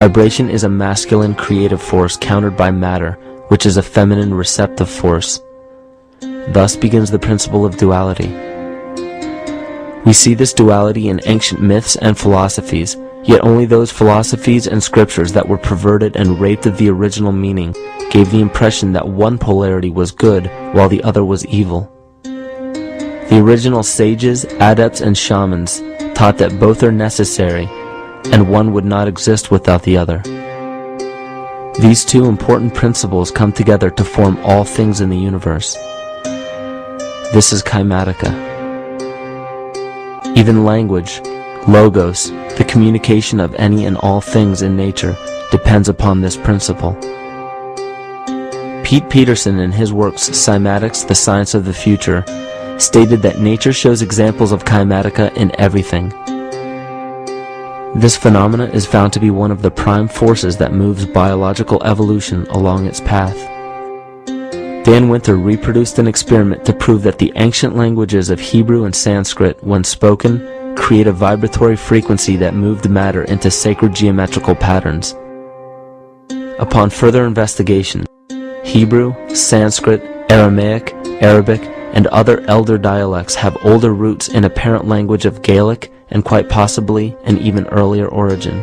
Vibration is a masculine creative force countered by matter, which is a feminine receptive force. Thus begins the principle of duality. We see this duality in ancient myths and philosophies, yet only those philosophies and scriptures that were perverted and raped of the original meaning gave the impression that one polarity was good while the other was evil. The original sages, adepts, and shamans taught that both are necessary, and one would not exist without the other. These two important principles come together to form all things in the universe. This is Kymatica. Even language, logos, the communication of any and all things in nature, depends upon this principle. Pete Peterson, in his works Cymatics, the Science of the Future, stated that nature shows examples of Kymatica in everything. This phenomena is found to be one of the prime forces that moves biological evolution along its path. Dan Winter reproduced an experiment to prove that the ancient languages of Hebrew and Sanskrit, when spoken, create a vibratory frequency that moved matter into sacred geometrical patterns. Upon further investigation, Hebrew, Sanskrit, Aramaic, Arabic, and other elder dialects have older roots in a parent language of Gaelic and quite possibly an even earlier origin.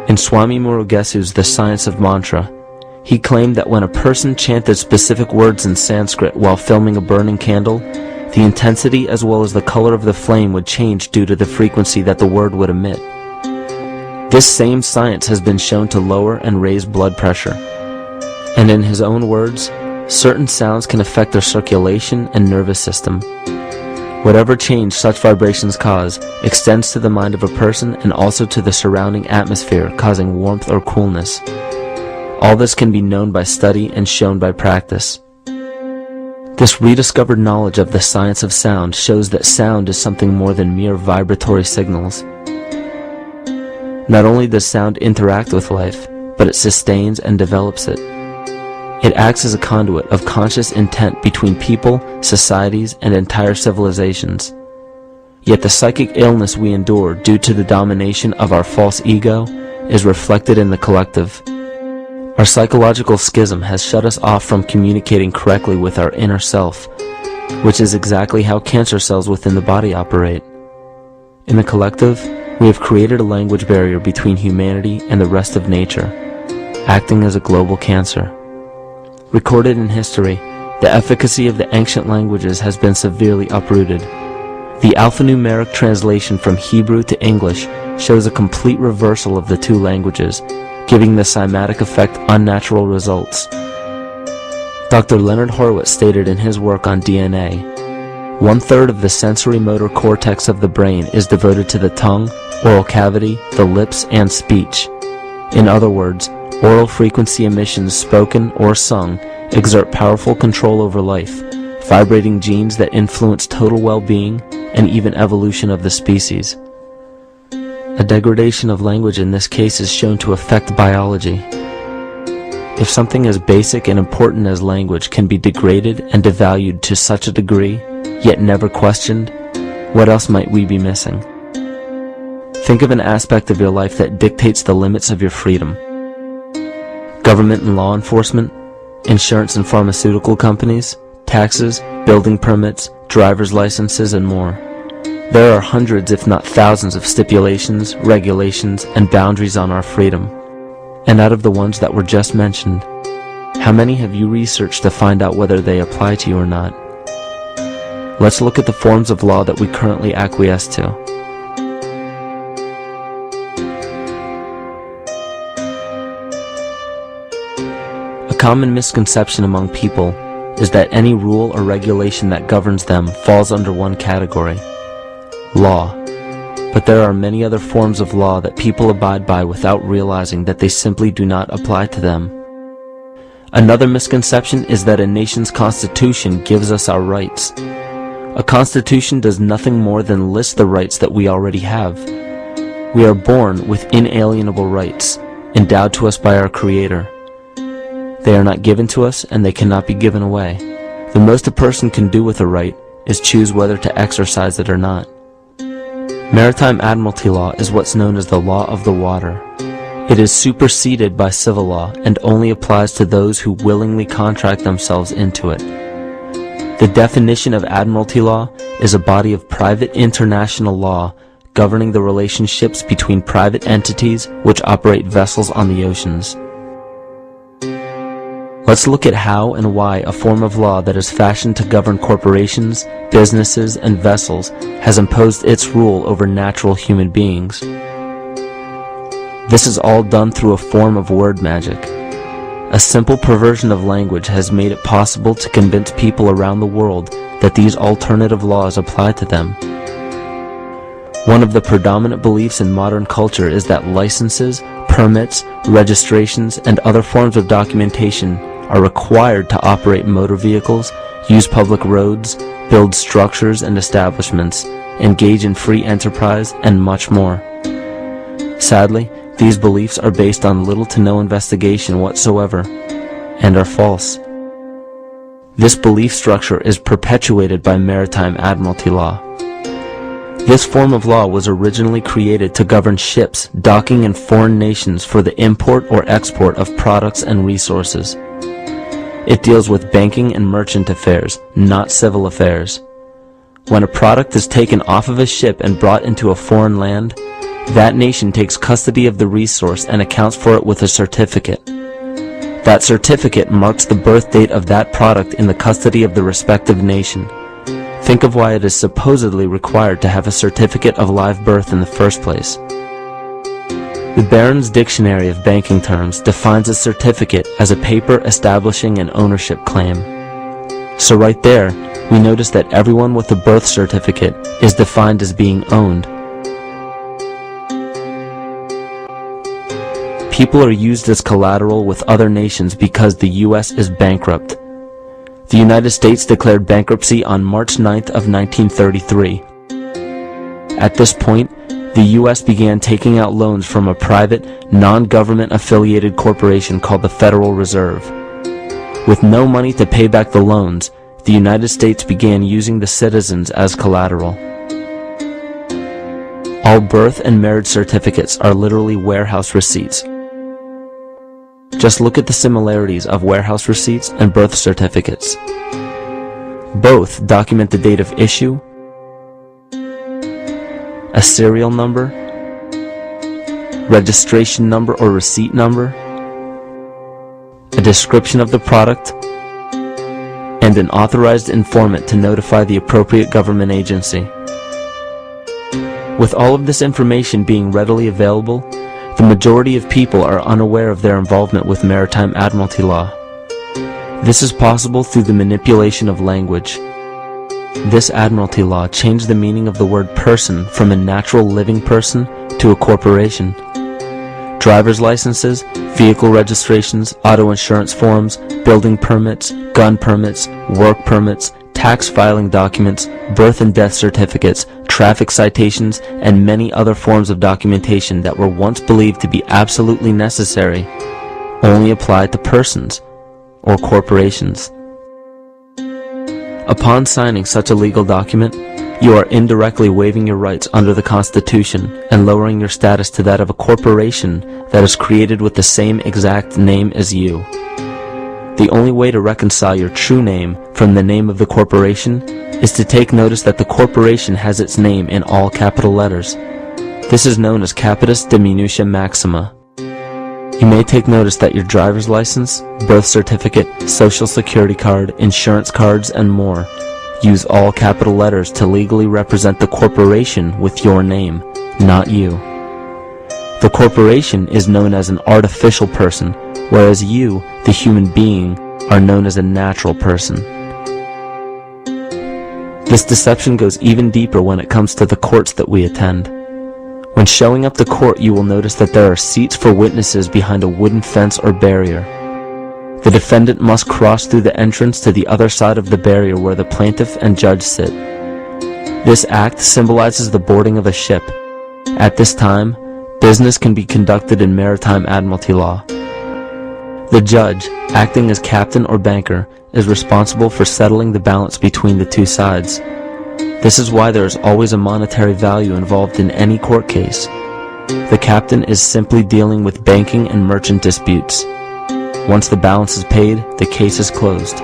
In Swami Murugesu's The Science of Mantra, he claimed that when a person chanted specific words in Sanskrit while filming a burning candle, the intensity as well as the color of the flame would change due to the frequency that the word would emit. This same science has been shown to lower and raise blood pressure. And in his own words, certain sounds can affect their circulation and nervous system. Whatever change such vibrations cause extends to the mind of a person and also to the surrounding atmosphere, causing warmth or coolness. All this can be known by study and shown by practice. This rediscovered knowledge of the science of sound shows that sound is something more than mere vibratory signals. Not only does sound interact with life, but it sustains and develops it. It acts as a conduit of conscious intent between people, societies, and entire civilizations. Yet the psychic illness we endure due to the domination of our false ego is reflected in the collective. Our psychological schism has shut us off from communicating correctly with our inner self, which is exactly how cancer cells within the body operate. In the collective, we have created a language barrier between humanity and the rest of nature, acting as a global cancer. Recorded in history, the efficacy of the ancient languages has been severely uprooted. The alphanumeric translation from Hebrew to English shows a complete reversal of the two languages, giving the cymatic effect unnatural results. Dr. Leonard Horowitz stated in his work on DNA, 1/3 of the sensory motor cortex of the brain is devoted to the tongue, oral cavity, the lips, and speech. In other words, oral frequency emissions spoken or sung exert powerful control over life, vibrating genes that influence total well-being and even evolution of the species. A degradation of language in this case is shown to affect biology. If something as basic and important as language can be degraded and devalued to such a degree, yet never questioned, what else might we be missing? Think of an aspect of your life that dictates the limits of your freedom. Government and law enforcement, insurance and pharmaceutical companies, taxes, building permits, driver's licenses, and more. There are hundreds if not thousands of stipulations, regulations, and boundaries on our freedom. And out of the ones that were just mentioned, how many have you researched to find out whether they apply to you or not? Let's look at the forms of law that we currently acquiesce to. A common misconception among people is that any rule or regulation that governs them falls under one category: law. But there are many other forms of law that people abide by without realizing that they simply do not apply to them. Another misconception is that a nation's constitution gives us our rights. A constitution does nothing more than list the rights that we already have. We are born with inalienable rights, endowed to us by our Creator. They are not given to us, and they cannot be given away. The most a person can do with a right is choose whether to exercise it or not. Maritime Admiralty law is what's known as the law of the water. It is superseded by civil law and only applies to those who willingly contract themselves into it. The definition of Admiralty law is a body of private international law governing the relationships between private entities which operate vessels on the oceans. Let's look at how and why a form of law that is fashioned to govern corporations, businesses, and vessels has imposed its rule over natural human beings. This is all done through a form of word magic. A simple perversion of language has made it possible to convince people around the world that these alternative laws apply to them. One of the predominant beliefs in modern culture is that licenses, permits, registrations, and other forms of documentation are required to operate motor vehicles, use public roads, build structures and establishments, engage in free enterprise, and much more. Sadly, these beliefs are based on little to no investigation whatsoever, and are false. This belief structure is perpetuated by Maritime Admiralty law. This form of law was originally created to govern ships docking in foreign nations for the import or export of products and resources. It deals with banking and merchant affairs, not civil affairs. When a product is taken off of a ship and brought into a foreign land, that nation takes custody of the resource and accounts for it with a certificate. That certificate marks the birth date of that product in the custody of the respective nation. Think of why it is supposedly required to have a certificate of live birth in the first place. The Barron's Dictionary of Banking Terms defines a certificate as a paper establishing an ownership claim. So right there, we notice that everyone with a birth certificate is defined as being owned. People are used as collateral with other nations because the U.S. is bankrupt. The United States declared bankruptcy on March 9th of 1933. At this point, the U.S. began taking out loans from a private, non-government affiliated corporation called the Federal Reserve. With no money to pay back the loans, the United States began using the citizens as collateral. All birth and marriage certificates are literally warehouse receipts. Just look at the similarities of warehouse receipts and birth certificates. Both document the date of issue, a serial number, registration number or receipt number, a description of the product, and an authorized informant to notify the appropriate government agency. With all of this information being readily available, the majority of people are unaware of their involvement with Maritime Admiralty law. This is possible through the manipulation of language. This Admiralty law changed the meaning of the word person from a natural living person to a corporation. Driver's licenses, vehicle registrations, auto insurance forms, building permits, gun permits, work permits, tax filing documents, birth and death certificates, traffic citations, and many other forms of documentation that were once believed to be absolutely necessary only applied to persons or corporations. Upon signing such a legal document, you are indirectly waiving your rights under the Constitution and lowering your status to that of a corporation that is created with the same exact name as you. The only way to reconcile your true name from the name of the corporation is to take notice that the corporation has its name in all capital letters. This is known as capitis diminutia maxima. You may take notice that your driver's license, birth certificate, social security card, insurance cards, and more use all capital letters to legally represent the corporation with your name, not you. The corporation is known as an artificial person, whereas you, the human being, are known as a natural person. This deception goes even deeper when it comes to the courts that we attend. When showing up to court, you will notice that there are seats for witnesses behind a wooden fence or barrier. The defendant must cross through the entrance to the other side of the barrier where the plaintiff and judge sit. This act symbolizes the boarding of a ship. At this time, business can be conducted in Maritime Admiralty law. The judge, acting as captain or banker, is responsible for settling the balance between the two sides. This is why there is always a monetary value involved in any court case. The captain is simply dealing with banking and merchant disputes. Once the balance is paid, the case is closed.